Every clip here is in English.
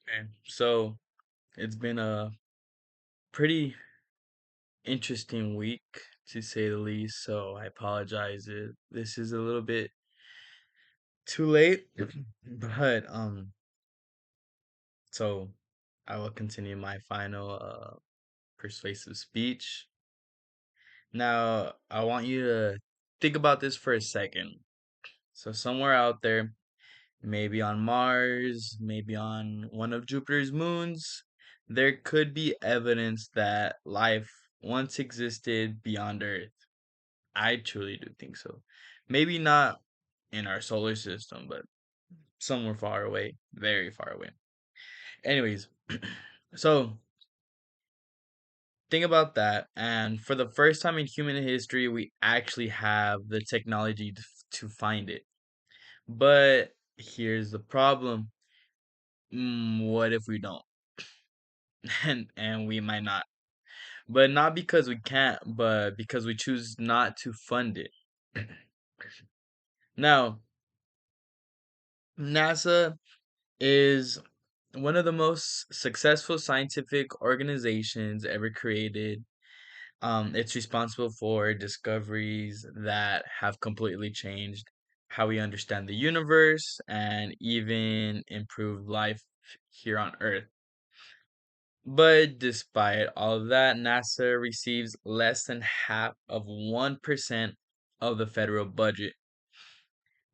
Okay. So it's been a pretty interesting week to say the least. So I apologize if this is a little bit too late, but so I will continue my final persuasive speech. Now I want you to think about this for a second. So somewhere out there, maybe on Mars, maybe on one of Jupiter's moons, there could be evidence that life once existed beyond Earth. I truly do think so. Maybe not in our solar system, but somewhere far away, very far away. Anyways, so think about that. And for the first time in human history, we actually have the technology to find it. But here's the problem. What if we don't? And we might not. But not because we can't, but because we choose not to fund it. Now, NASA is one of the most successful scientific organizations ever created. It's responsible for discoveries that have completely changed how we understand the universe and even improved life here on Earth. But despite all of that, NASA receives less than half of 1% of the federal budget.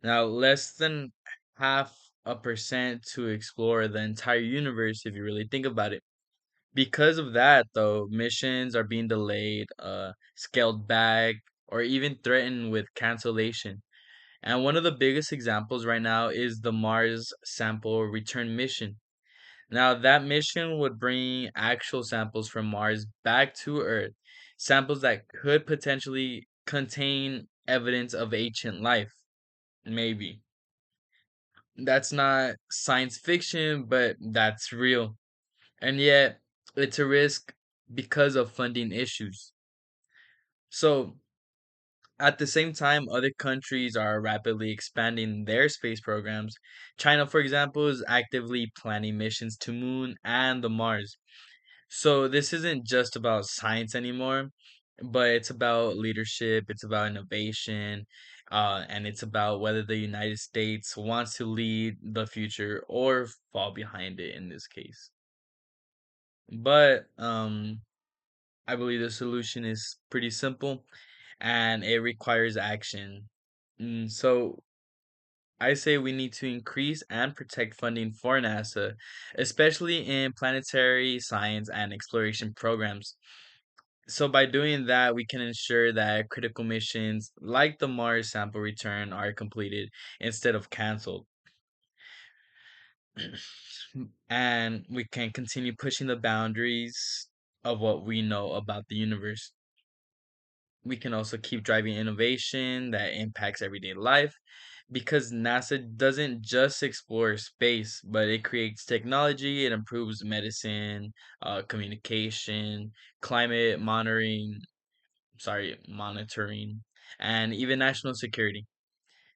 Now, less than half a percent to explore the entire universe if you really think about it. Because of that, though, missions are being delayed, scaled back, or even threatened with cancellation. And one of the biggest examples right now is the Mars sample return mission. Now, that mission would bring actual samples from Mars back to Earth, samples that could potentially contain evidence of ancient life. Maybe. That's not science fiction, but that's real. And yet, it's a risk because of funding issues. So, at the same time, other countries are rapidly expanding their space programs. China, for example, is actively planning missions to Moon and the Mars. So this isn't just about science anymore, but it's about leadership, it's about innovation, and it's about whether the United States wants to lead the future or fall behind it in this case. But I believe the solution is pretty simple and it requires action. So I say we need to increase and protect funding for NASA, especially in planetary science and exploration programs. So by doing that, we can ensure that critical missions like the Mars sample return are completed instead of canceled. And we can continue pushing the boundaries of what we know about the universe. We can also keep driving innovation that impacts everyday life because NASA doesn't just explore space, but it creates technology, it improves medicine, communication, climate monitoring, and even national security.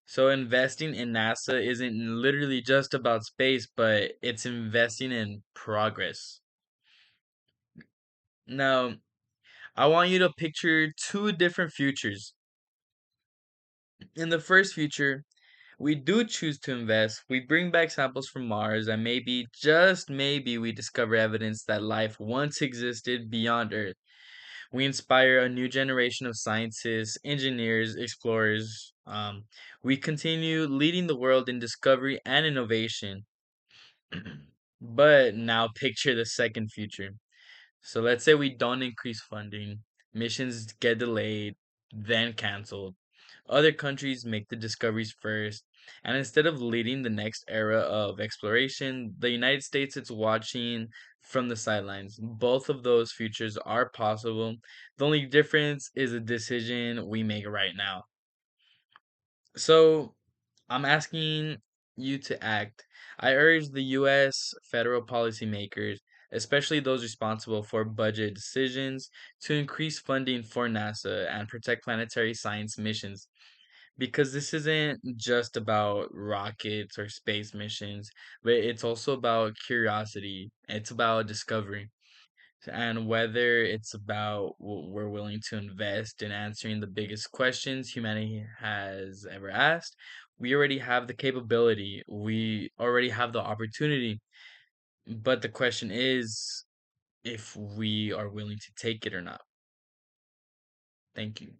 So investing in NASA isn't literally just about space, but it's investing in progress. Now, I want you to picture two different futures. In the first future, we do choose to invest. We bring back samples from Mars, and maybe, just maybe, we discover evidence that life once existed beyond Earth. We inspire a new generation of scientists, engineers, explorers. We continue leading the world in discovery and innovation. But now picture the second future. So let's say we don't increase funding, missions get delayed, then canceled. Other countries make the discoveries first, and instead of leading the next era of exploration, the United States is watching from the sidelines. Both of those futures are possible. The only difference is a decision we make right now. So I'm asking you to act. I urge the US federal policymakers, especially those responsible for budget decisions, to increase funding for NASA and protect planetary science missions. Because this isn't just about rockets or space missions, but it's also about curiosity. It's about discovery. And whether it's about we're willing to invest in answering the biggest questions humanity has ever asked, we already have the capability, we already have the opportunity. But the question is if we are willing to take it or not. Thank you.